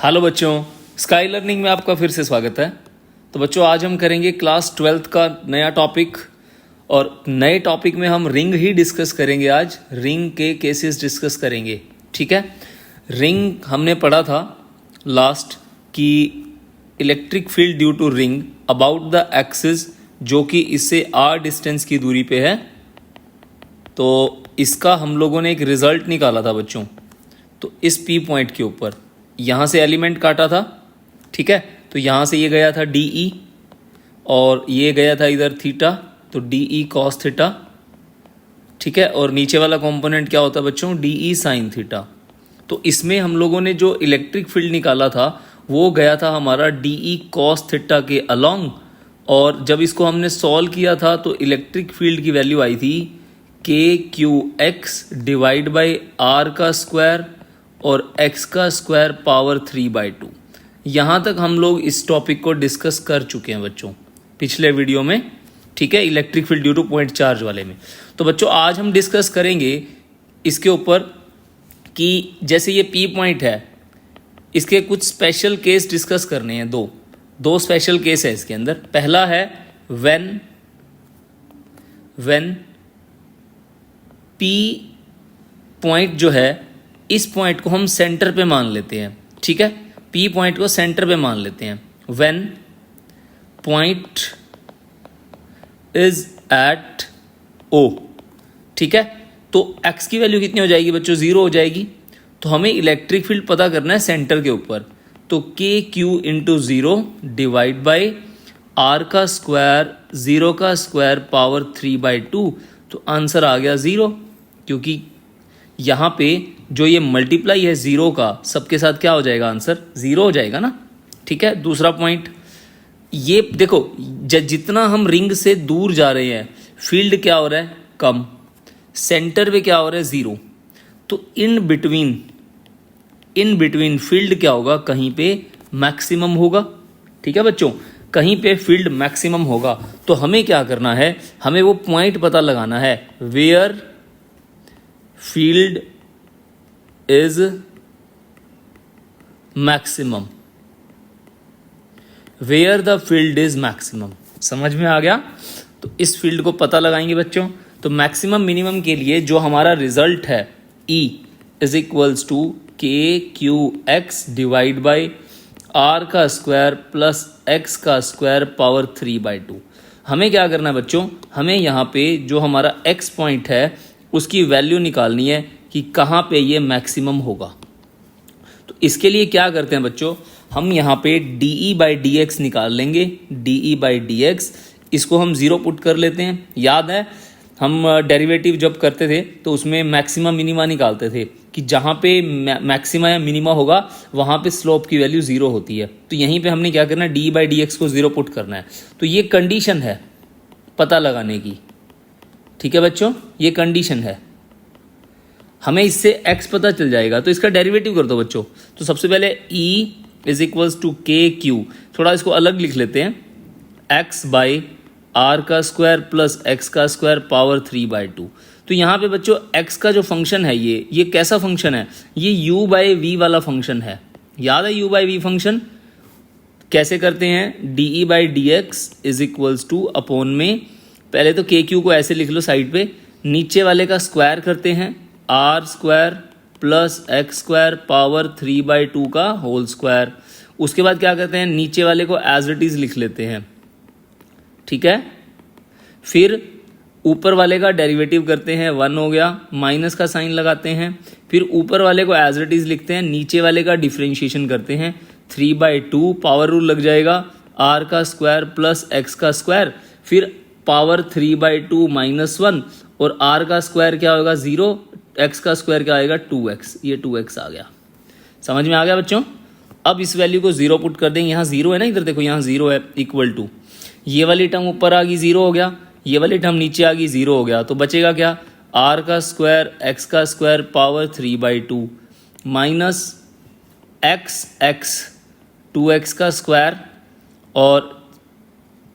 Hello बच्चों, sky learning में आपका फिर से स्वागत है। तो बच्चों, आज हम करेंगे क्लास 12th का नया टॉपिक, और नए टॉपिक में हम रिंग ही डिस्कस करेंगे। आज रिंग के केसेस डिस्कस करेंगे, ठीक है। रिंग हमने पढ़ा था लास्ट कि electric field due to ring about the axis, जो कि इससे r डिस्टेंस की दूरी पे है। तो इसका हम लोगों ने एक रिजल्ट निकाला था बच्चों। तो इस P पॉइंट के ऊपर यहाँ से एलिमेंट काटा था, ठीक है। तो यहाँ से ये गया था DE और ये गया था इधर थीटा, तो DE कॉस थीटा, ठीक है। और नीचे वाला कंपोनेंट क्या होता है बच्चों? DE sine theta. तो इसमें हम लोगों ने जो इलेक्ट्रिक फील्ड निकाला था वो गया था हमारा DE कॉस थीटा के अलोंग। और जब इसको हमने सॉल्व किया था तो इलेक्ट्रिक फील्ड की वैल्यू आई थी KQX डिवाइड बाई R का स्क्वायर और x का स्क्वायर पावर 3/2। यहाँ तक हम लोग इस टॉपिक को डिस्कस कर चुके हैं बच्चों पिछले वीडियो में, ठीक है, electric field due two point charge वाले में। तो बच्चों, आज हम डिस्कस करेंगे इसके ऊपर कि जैसे ये P पॉइंट है, इसके कुछ स्पेशल केस डिस्कस करने हैं। दो स्पेशल केस है इसके अंदर। पहला है व्हेन P पॉइंट जो है, इस पॉइंट को हम सेंटर पे मान लेते हैं, ठीक है। P पॉइंट को सेंटर पे मान लेते हैं। When point is at O, ठीक है। तो x की वैल्यू कितनी हो जाएगी बच्चों? 0 हो जाएगी। तो हमें इलेक्ट्रिक फील्ड पता करना है सेंटर के ऊपर। तो KQ into 0 divide by R का स्क्वायर 0 का स्क्वायर पावर 3/2। तो आंसर आ गया 0, क्योंकि यहाँ पे जो ये मल्टीप्लाई है 0 का, सबके साथ क्या हो जाएगा? आंसर 0 हो जाएगा ना, ठीक है। दूसरा पॉइंट, ये देखो, जितना हम रिंग से दूर जा रहे हैं फील्ड क्या हो रहा है? कम। सेंटर पे क्या हो रहा है? 0। तो इन बिटवीन फील्ड क्या होगा? कहीं पे मैक्सिमम होगा, ठीक है बच्चों, कहीं पे फील्ड मैक्सिमम होगा। तो हमें क्या करना है? हमें वो पॉइंट पता लगाना है where field is maximum, where the field is maximum. समझ में आ गया? तो इस फील्ड को पता लगाएंगे बच्चों। तो मैक्सिमम मिनिमम के लिए जो हमारा रिजल्ट है E is equals to KQX divide by R का स्क्वायर प्लस X का स्क्वायर पावर 3/2। हमें क्या करना है बच्चों? हमें यहाँ पे जो हमारा X पॉइंट है उसकी वैल्यू निकालनी है कि कहाँ पे ये मैक्सिमम होगा। तो इसके लिए क्या करते हैं बच्चों? हम यहाँ पे DE बाई DX निकाल लेंगे। DE बाई DX, इसको हम 0 पुट कर लेते हैं। याद है हम डेरिवेटिव जब करते थे तो उसमें मैक्सिमा मिनिमा निकालते थे कि जहाँ पे मैक्सिमा या मिनिमा होगा वहाँ पे स्लोप की वैल्यू 0 होती है। तो यहीं पे हमने क्या करना है? DE बाई DX को 0 पुट करना है। तो ये कंडीशन है पता लगाने की, ठीक है बच्चों, ये कंडीशन है। हमें इससे x पता चल जाएगा। तो इसका डेरिवेटिव कर दो बच्चों। तो सबसे पहले E is equals to KQ, थोड़ा इसको अलग लिख लेते हैं, x बाई R का स्क्वायर प्लस x का स्क्वायर पावर 3/2। तो यहाँ पे बच्चों x का जो फंक्शन है ये कैसा फंक्शन है? ये u बाई v वाला फंक्शन है। याद है u बाई v फंक्शन कैसे करते हैं? DE by DX is equals two upon में, पहले तो KQ को ऐसे लिख लो साइड पे, नीचे वाले का स्क्वायर करते हैं R square plus x square power 3/2 का होल स्क्वायर। उसके बाद क्या करते हैं? नीचे वाले को एज इट इज लिख लेते हैं, ठीक है। फिर ऊपर वाले का डेरिवेटिव करते हैं, 1 हो गया, माइनस का साइन लगाते हैं। फिर ऊपर वाले को एज इट इज लिखते हैं, नीचे वाले का डिफरेंशिएशन करते हैं, 3/2 पावर रूल लग जाएगा, R का स्क्वायर प्लस x का स्क्वायर, फिर पावर 3/2 माइनस 1, और R का स्क्वायर क्या होगा? 0, x का स्क्वायर क्या आएगा? 2x। ये 2x आ गया। समझ में आ गया बच्चों? अब इस वैल्यू को 0 पुट कर देंगे। यहाँ 0 है ना, इधर देखो यहाँ 0 है, इक्वल टू ये वाली टर्म ऊपर आ गई 0 हो गया, ये वाली टर्म नीचे आ गई 0 हो गया। तो बचेगा क्या? R का स्क्वायर x का square power 3/2 minus x 2x का स्क्वायर और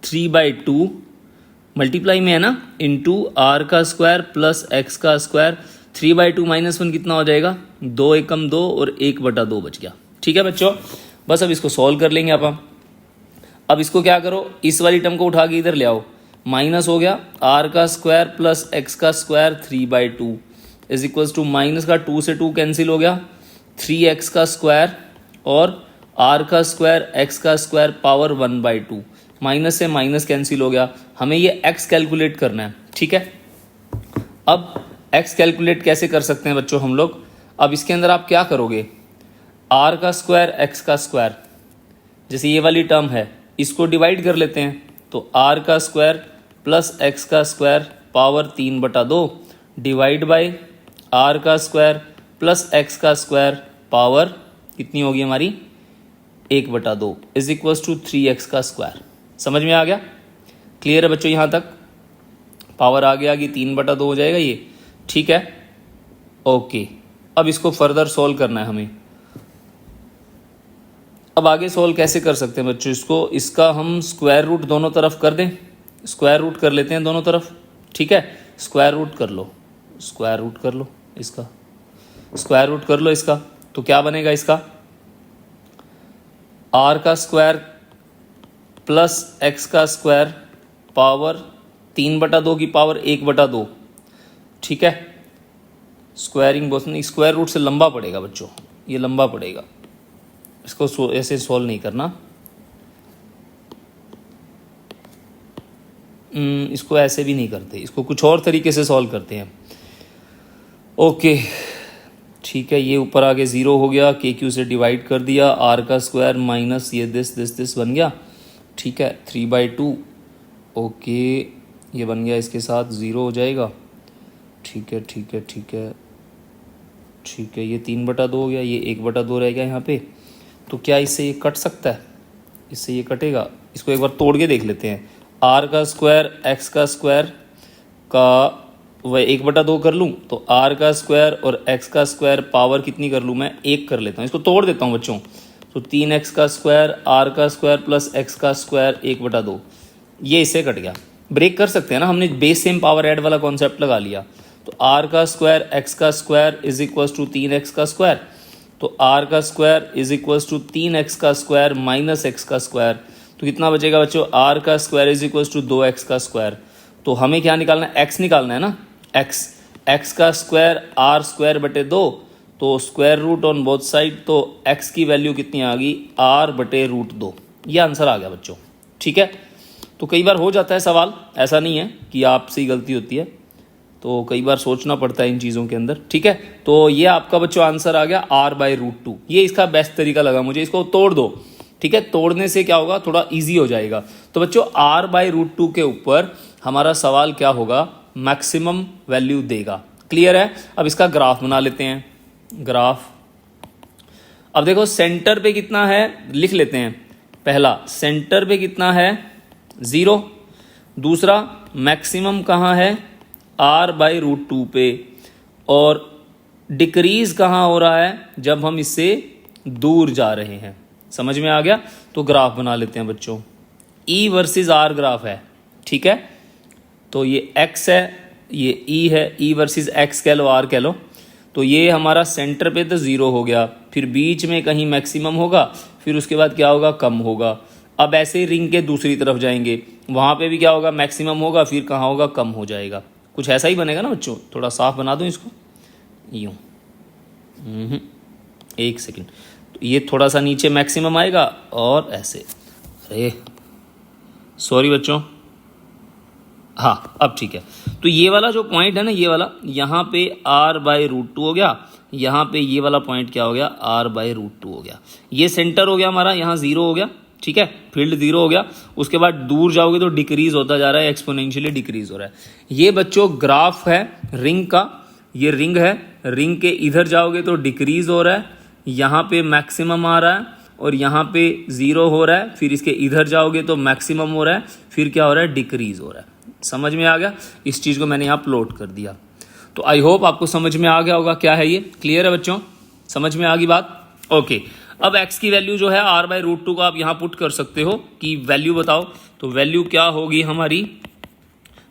3/2 मल्टीप्लाई में है ना, इंटू R का स्क्वायर प्लस x का स्क्वायर। 3/2 माइनस 1 कितना हो जाएगा? 2 एकम 2 और 1/2 बच गया। ठीक है बच्चों, बस अब इसको सॉल्व कर लेंगे आप। अब इसको क्या करो, इस वाली टर्म को उठा के इधर ले आओ, माइनस हो गया आर का स्क्वायर प्लस एक्स का square 3/2 is equals to minus का 2 से 2 कैंसिल हो गया, 3x का स्क्वायर और r का स्क्वायर x का स्क्वायर पावर 1/2, माइनस से माइनस कैंसिल हो गया। हमें ये x कैलकुलेट करना है, ठीक है। अब x कैलकुलेट कैसे कर सकते हैं बच्चों हम लोग, अब इसके अंदर आप क्या करोगे, r का स्क्वायर x का स्क्वायर, जैसे ये वाली टर्म है इसको डिवाइड कर लेते हैं, तो r का स्क्वायर प्लस x का square power 3/2 divide by r का स्क्वायर प्लस x का स्क्वायर पावर कितनी होगी हमारी 1/2 इज इक्वल्स टू 3x का स्क्वायर। समझ में आ गया, क्लियर है बच्चों, यहाँ तक पावर आगे आगे 3/2 हो जाएगा ये, ठीक है। ओके, अब इसको फर्दर सॉल्व करना है हमें। अब आगे सॉल्व कैसे कर सकते हैं बच्चों इसको, इसका हम स्क्वायर रूट दोनों तरफ कर दें, स्क्वायर रूट कर लेते हैं दोनों तरफ, ठीक है। स्क्वायर रूट कर लो, स्क्वायर रूट कर लो इसका, स्क्वायर रूट कर लो इसका, तो क्या बनेगा इसका, r का स्क्वायर प्लस x का स्क्वायर पावर 3/2 की पावर 1/2, ठीक है। स्क्वायरिंग बहुत नहीं, स्क्वायर रूट से लंबा पड़ेगा बच्चों, ये लंबा पड़ेगा, इसको ऐसे सॉल्व नहीं करना, इसको ऐसे भी नहीं करते, इसको कुछ और तरीके से सॉल्व करते हैं। ओके ठीक है, ये ऊपर आगे 0 हो गया, के क्यू से डिवाइड कर दिया, r का स्क्वायर माइनस ये दिस बन गया, ठीक है, 3/2। ओके ये बन गया, इसके साथ 0 हो जाएगा, ठीक है ठीक है ठीक है ठीक है, ये 3/2 हो गया, ये 1/2 रह गया यहाँ पे। तो क्या इससे ये कट सकता है, इससे ये कटेगा, इसको एक बार तोड़ के देख लेते हैं। r का स्क्वायर x का स्क्वायर का वह 1/2 कर लूँ, तो r का स्क्वायर और x का स्क्वायर पावर कितनी कर लूँ मैं, 1 कर लेता हूँ, इसको तोड़ देता हूँ बच्चों। तो 3x का स्क्वायर r का स्क्वायर प्लस x का स्क्वायर 1/2, ये इससे कट गया। ब्रेक कर सकते हैं ना, हमने बेस सेम पावर ऐड वाला कॉन्सेप्ट लगा लिया। तो r का स्क्वायर x का square is equals to 3x का स्क्वायर, तो r का square is equals to 3x का स्क्वायर माइनस x का स्क्वायर, तो कितना बचेगा बच्चों, r का square is equals to 2x का स्क्वायर। तो हमें क्या निकालना है, x निकालना है ना, x का स्क्वायर r स्क्वायर बटे 2, तो square root on both side, तो x की वैल्यू कितनी आ गई, r/√2, ये आंसर आ गया बच्चों, ठीक है। तो कई बार हो जाता है सवाल, ऐसा नहीं है कि आपसे ही गलती होती है, तो कई बार सोचना पड़ता है इन चीज़ों के अंदर, ठीक है। तो ये आपका बच्चों आंसर आ गया r/√2, ये इसका बेस्ट तरीका लगा मुझे, इसको तोड़ दो, ठीक है, तोड़ने से क्या होगा, थोड़ा इजी हो जाएगा। तो बच्चों r/√2 के ऊपर हमारा सवाल क्या होगा, मैक्सिमम वैल्यू देगा, क्लियर है। अब इसका ग्राफ बना लेते हैं, ग्राफ। अब देखो सेंटर पे कितना है, लिख लेते हैं। पहला, सेंटर पे कितना है, 0। दूसरा, मैक्सिमम कहाँ है, r/√2 पे, और डिक्रीज कहाँ हो रहा है, जब हम इससे दूर जा रहे हैं। समझ में आ गया। तो ग्राफ बना लेते हैं बच्चों, E वर्सेस R ग्राफ है, ठीक है। तो ये x है, ये E है, E वर्सेस x कह लो, R कह लो। तो ये हमारा सेंटर पे तो 0 हो गया, फिर बीच में कहीं मैक्सिमम होगा, फिर उसके बाद क्या होगा, कम होगा। अब ऐसे ही रिंग के दूसरी तरफ जाएंगे, वहाँ पे भी क्या होगा, मैक्सिमम होगा, फिर कहाँ होगा, कम हो जाएगा। कुछ ऐसा ही बनेगा ना बच्चों, थोड़ा साफ बना दूँ इसको, यूँ, एक सेकेंड। तो ये थोड़ा सा नीचे मैक्सिमम आएगा और ऐसे, अरे सॉरी बच्चों, हाँ अब ठीक है। तो ये वाला जो पॉइंट है ना, ये वाला, यहाँ पे r/√2 हो गया, यहाँ पे ये वाला पॉइंट क्या हो गया, r/√2 हो गया। ये सेंटर हो गया हमारा, यहाँ 0 हो गया, ठीक है, फील्ड 0 हो गया। उसके बाद दूर जाओगे तो डिक्रीज होता जा रहा है, एक्सपोनेंशियली डिक्रीज हो रहा है। ये बच्चों ग्राफ है रिंग का, ये रिंग है, रिंग के इधर जाओगे तो डिक्रीज हो रहा है, यहाँ पे मैक्सिमम आ रहा है, और यहाँ पे 0 हो रहा है, फिर इसके इधर जाओगे तो मैक्सिमम हो रहा है, फिर क्या हो रहा है, डिक्रीज हो रहा है। समझ में आ गया, इस चीज़ को मैंने यहाँ प्लॉट कर दिया। तो आई होप आपको समझ में आ गया होगा क्या है ये, क्लियर है बच्चों, समझ में आ गई बात। ओके, अब x की वैल्यू जो है r/√2 को आप यहाँ पुट कर सकते हो कि वैल्यू बताओ। तो वैल्यू क्या होगी हमारी,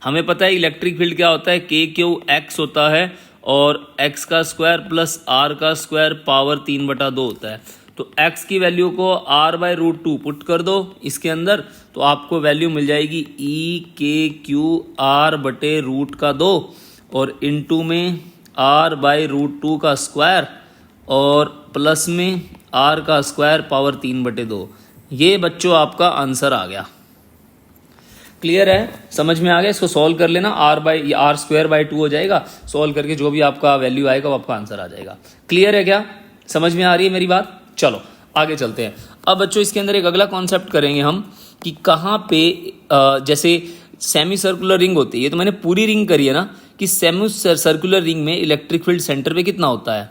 हमें पता है इलेक्ट्रिक फील्ड क्या होता है, KQ x होता है, और x का स्क्वायर प्लस r का स्क्वायर पावर 3/2 होता है। तो x की वैल्यू को r/√2 पुट कर दो इसके अंदर, तो आपको वैल्यू मिल जाएगी e(k)q(r/√2) और इनटू में r/√2 का स्क्वायर और प्लस में r का स्क्वायर पावर 3/2। ये बच्चों आपका आंसर आ गया। क्लियर है, समझ में आ गया? इसको सॉल्व कर लेना, r²/2 हो जाएगा। सॉल्व करके जो भी आपका वैल्यू आएगा वो आपका आंसर आ जाएगा। क्लियर है क्या? समझ में आ रही है मेरी बात? चलो आगे चलते हैं। अब बच्चों इसके अंदर एक अगला कॉन्सेप्ट करेंगे हम कि कहाँ पे जैसे सेमी सर्कुलर रिंग होती है, ये तो मैंने पूरी रिंग करी है ना, कि सेमी सर्कुलर रिंग में इलेक्ट्रिक फील्ड सेंटर पे कितना होता है?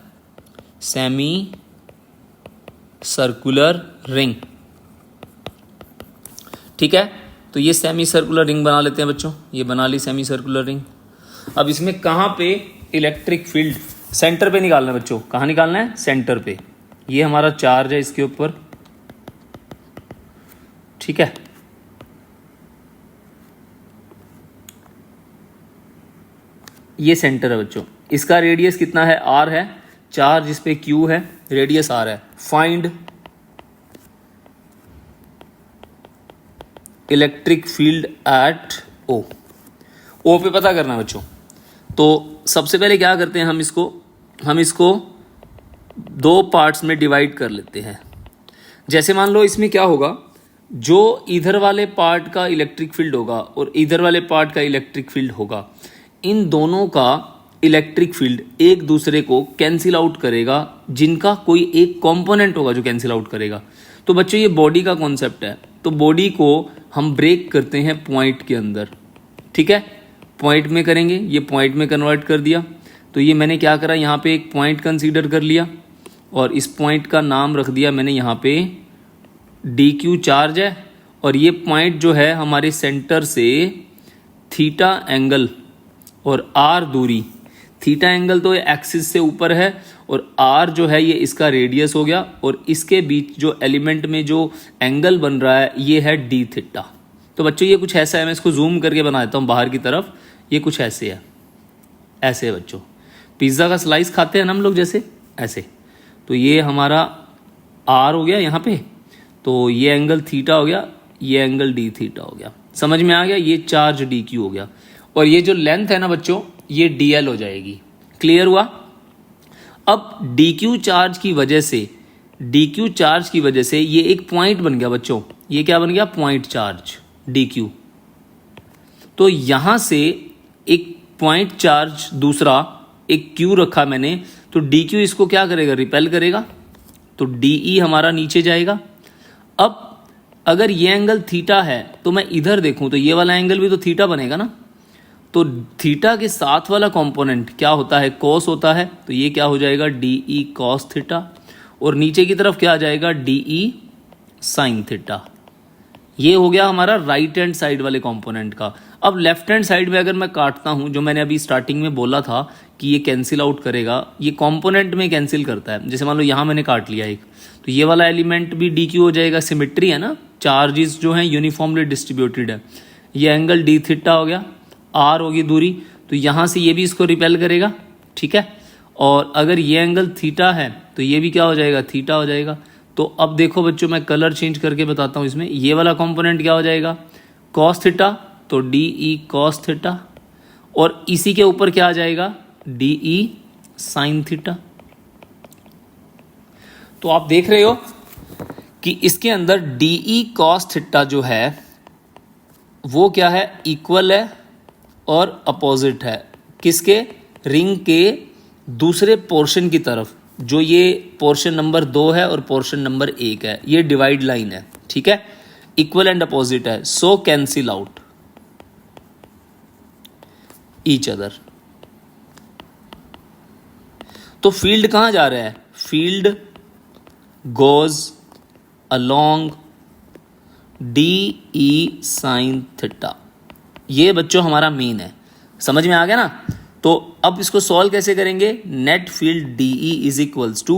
सेमी सर्कुलर रिंग, ठीक है। तो ये सेमी सर्कुलर रिंग बना लेते हैं बच्चों, ये बना ली सेमी सर्कुलर रिंग। अब इसमें कहाँ पे इलेक्ट्रिक फील्ड सेंटर पे निकालना है बच्चों? कहाँ निकालना है? सेंटर पे। ये हमारा चार्ज है इसके ऊपर, ठीक है। ये सेंटर है बच्चों, इसका रेडियस कितना है? r है, चार्ज इस पे q है, रेडियस r है। Find electric field at O। O पे पता करना है बच्चों। तो सबसे पहले क्या करते हैं, हम इसको दो पार्ट्स में डिवाइड कर लेते हैं। जैसे मान लो इसमें क्या होगा, जो इधर वाले पार्ट का इलेक्ट्रिक फील्ड होगा और इधर वाले पार्ट का इलेक्ट्रिक फील्ड होगा, इन दोनों का इलेक्ट्रिक फील्ड एक दूसरे को कैंसिल आउट करेगा, जिनका कोई एक कंपोनेंट होगा जो कैंसिल आउट करेगा। तो बच्चों ये बॉडी का कॉन्सेप्ट है। तो बॉडी को हम ब्रेक करते हैं पॉइंट के अंदर, ठीक है। पॉइंट में करेंगे, ये पॉइंट में कन्वर्ट कर दिया। तो ये मैंने क्या करा, यहाँ पे एक पॉइंट कंसीडर कर लिया और इस पॉइंट का नाम रख दिया मैंने यहाँ पे dq चार्ज है। और ये पॉइंट जो है हमारे सेंटर से थीटा एंगल और r दूरी, थीटा एंगल तो एक्सिस से ऊपर है और r जो है ये इसका रेडियस हो गया, और इसके बीच जो एलिमेंट में जो एंगल बन रहा है ये है d थीटा। तो बच्चों ये कुछ ऐसा है, मैं इसको जूम करके बना देता हूँ बाहर की तरफ। ये कुछ ऐसे है, ऐसे है बच्चों, पिज्ज़ा का स्लाइस खाते हैं ना हम लोग, जैसे ऐसे। तो ये हमारा r हो गया यहाँ पे, तो ये एंगल थीटा हो गया, ये एंगल d थीटा हो गया। समझ में आ गया? ये चार्ज dq हो गया, और ये जो लेंथ है ना बच्चों ये dl हो जाएगी। क्लियर हुआ? अब dq चार्ज की वजह से ये एक पॉइंट बन गया बच्चों। ये क्या बन गया? Point charge dq। तो यहां से एक पॉइंट चार्ज, दूसरा एक q रखा मैंने, तो dq इसको क्या करेगा? रिपेल करेगा, तो de हमारा नीचे जाएगा। अब अगर ये एंगल थीटा है तो मैं इधर देखूं तो ये वाला एंगल भी तो थीटा बनेगा ना। तो थीटा के साथ वाला कंपोनेंट क्या होता है? कॉस होता है। तो ये क्या हो जाएगा? de कॉस थीटा, और नीचे की तरफ क्या आ जाएगा? de sine theta. ये हो गया हमारा राइट हैंड साइड वाले कंपोनेंट का। अब लेफ्ट हैंड साइड में अगर मैं काटता हूं, जो मैंने अभी स्टार्टिंग में बोला था कि ये कैंसिल आउट करेगा, ये कंपोनेंट में कैंसिल करता है। जैसे मान लो यहाँ मैंने काट लिया एक, तो ये वाला एलिमेंट भी dq हो जाएगा। सिमेट्री है ना, चार्जेस जो हैं यूनिफॉर्मली डिस्ट्रीब्यूटेड है। ये एंगल d थीटा हो गया, r होगी दूरी, तो यहाँ से ये भी इसको रिपेल करेगा, ठीक है। और अगर ये एंगल थीटा है तो ये भी क्या हो जाएगा? थीटा हो जाएगा। तो अब देखो बच्चों, मैं कलर चेंज करके बताता हूँ इसमें। ये वाला कंपोनेंट क्या हो जाएगा? कॉस थीटा, तो de कॉस थीटा, और इसी के ऊपर क्या आ जाएगा? de sine theta. तो आप देख रहे हो कि इसके अंदर de कॉस थीटा जो है वो क्या है? इक्वल है और अपोजिट है। किसके? रिंग के दूसरे पोर्शन की तरफ, जो ये पोर्शन नंबर 2 है और पोर्शन नंबर 1 है। ये डिवाइड लाइन है, ठीक है। इक्वल एंड अपोजिट है, सो कैंसिल आउट ईच अदर। तो फील्ड कहां जा रहा है? Field goes along de sine theta. ये बच्चों हमारा मेन है। समझ में आ गया ना? तो अब इसको सॉल्व कैसे करेंगे? Net field de is equals to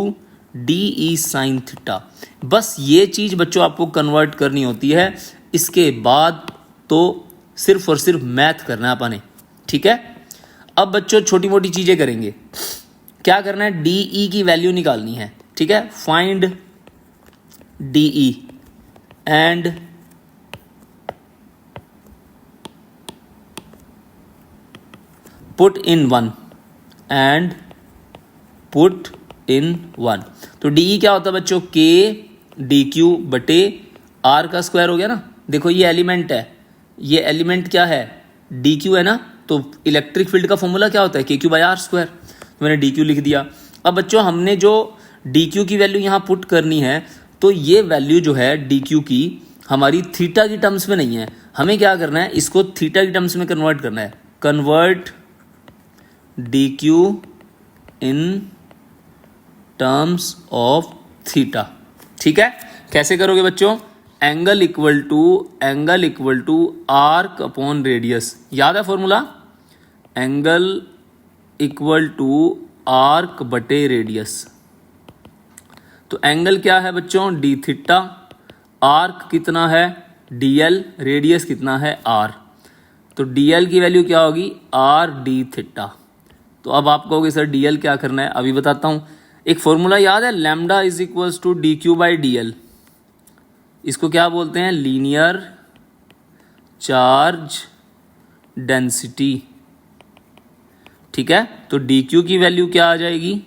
de sine theta. बस ये चीज बच्चों आपको कन्वर्ट करनी होती है। इसके बाद तो सिर्फ और सिर्फ मैथ करना है अपने, ठीक है। अब बच्चों छोटी मोटी चीजें करेंगे। क्या करना है? de की वैल्यू निकालनी है, ठीक है। Find DE and put in 1 and put in 1। तो DE क्या होता है बच्चों, K DQ बटे R का स्क्वायर हो गया ना। देखो ये एलिमेंट है, ये एलिमेंट क्या है, DQ है ना। तो इलेक्ट्रिक फील्ड का फॉर्मूला क्या होता है, KQ बाय R स्क्वायर। तो मैंने DQ लिख दिया। अब बच्चों हमने जो DQ की वैल्यू यहाँ पुट करनी है, तो ये वैल्यू जो है DQ की हमारी थीटा की टर्म्स में नहीं है। हमें क्या करना है, इसको थीटा की टर्म्स में कन्वर्ट करना है। Convert DQ in terms of theta. ठीक है, कैसे करोगे बच्चों, angle equal to arc upon radius. याद है formula, angle equal to arc बटे रेडियस। तो एंगल क्या है बच्चों, डी थीटा, आर्क कितना है DL, रेडियस कितना है R। तो DL की वैल्यू क्या होगी, आर डी थीटा। तो अब आप कहोगे सर DL क्या करना है, अभी बताता हूं। एक फॉर्मूला याद है, lambda is equals to DQ by DL। इसको क्या बोलते हैं, लीनियर चार्ज डेंसिटी। ठीक है, तो DQ की वैल्यू क्या आ जाएगी,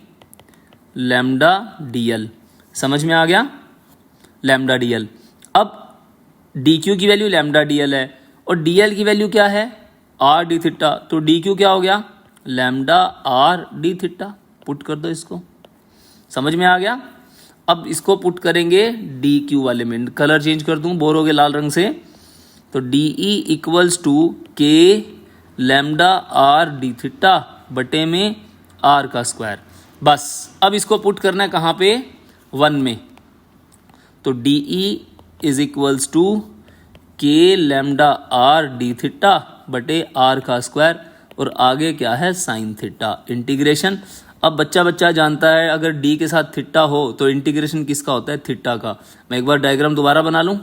लैम्डा DL। समझ में आ गया, लैम्डा DL। अब DQ की वैल्यू लैम्डा DL है और DL की वैल्यू क्या है, R d थीटा। तो DQ क्या हो गया, lambda R d theta. Put कर दो इसको, समझ में आ गया। अब इसको पुट करेंगे DQ वाले में, कलर चेंज कर दूं, बोर हो गए लाल रंग से। तो DE equals to K lambda R d theta बटे में R का स्क्वायर। बस अब इसको पुट करना है कहाँ पे, 1 में। तो DE is equals to K lambda R d theta बटे R का स्क्वायर, और आगे क्या है, साइन थीटा। इंटीग्रेशन, अब बच्चा जानता है अगर D के साथ थीटा हो तो इंटीग्रेशन किसका होता है, थीटा का। मैं एक बार डायग्राम दोबारा बना लूं।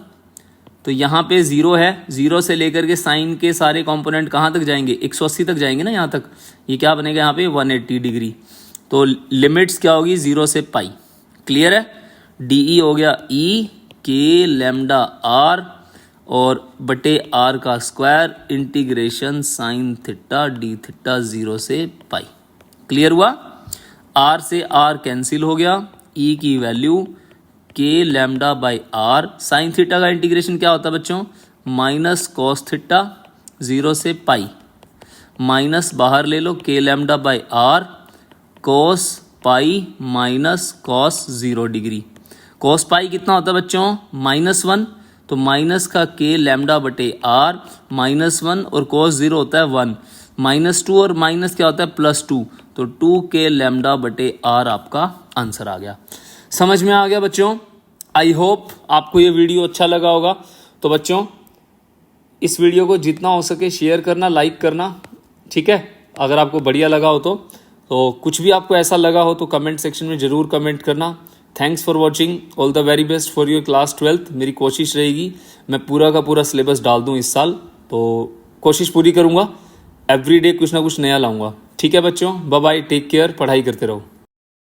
तो यहाँ पे 0 है, 0 से लेकर के साइन के सारे कंपोनेंट कहाँ तक जाएंगे, 180 तक जाएंगे ना यहाँ तक। ये क्या बनेगा यहाँ पे, 180 डिग्री। तो लिमिट्स क्या होगी, 0 से पाई। क्लियर है, DE हो गया E K लैम्डा R और बटे R का square, integration sine theta D theta 0 से पाई। क्लियर हुआ, R से R कैंसिल हो गया, E की value K lambda by R। Sine theta का इंटीग्रेशन क्या होता है बच्चों, माइनस कॉस थीटा 0 से पाई, माइनस बाहर ले लो K lambda by R, cos pi minus cos 0 degree. Cos pi कितना होता है बच्चों, -1। तो माइनस का K लैम्डा बटे R, -1 और कॉस 0 होता है 1, -2 और माइनस क्या होता है, +2। तो 2K लैम्डा बटे R आपका आंसर आ गया। समझ में आ गया बच्चों। आई होप आपको ये वीडियो अच्छा लगा होगा। तो बच्चों इस वीडियो को जितना हो सके शेयर करना, लाइक करना। ठीक है, अगर आपको बढ़िया लगा हो तो कुछ भी आपको ऐसा लगा हो तो कमेंट सेक्शन में ज़रूर कमेंट करना। Thanks for watching, all the very best for your class 12th। मेरी कोशिश रहेगी मैं पूरा का पूरा सिलेबस डाल दूं इस साल, तो कोशिश पूरी करूंगा। एवरीडे कुछ ना कुछ नया लाऊंगा। ठीक है बच्चों, बाय बाय, टेक केयर, पढ़ाई करते रहो।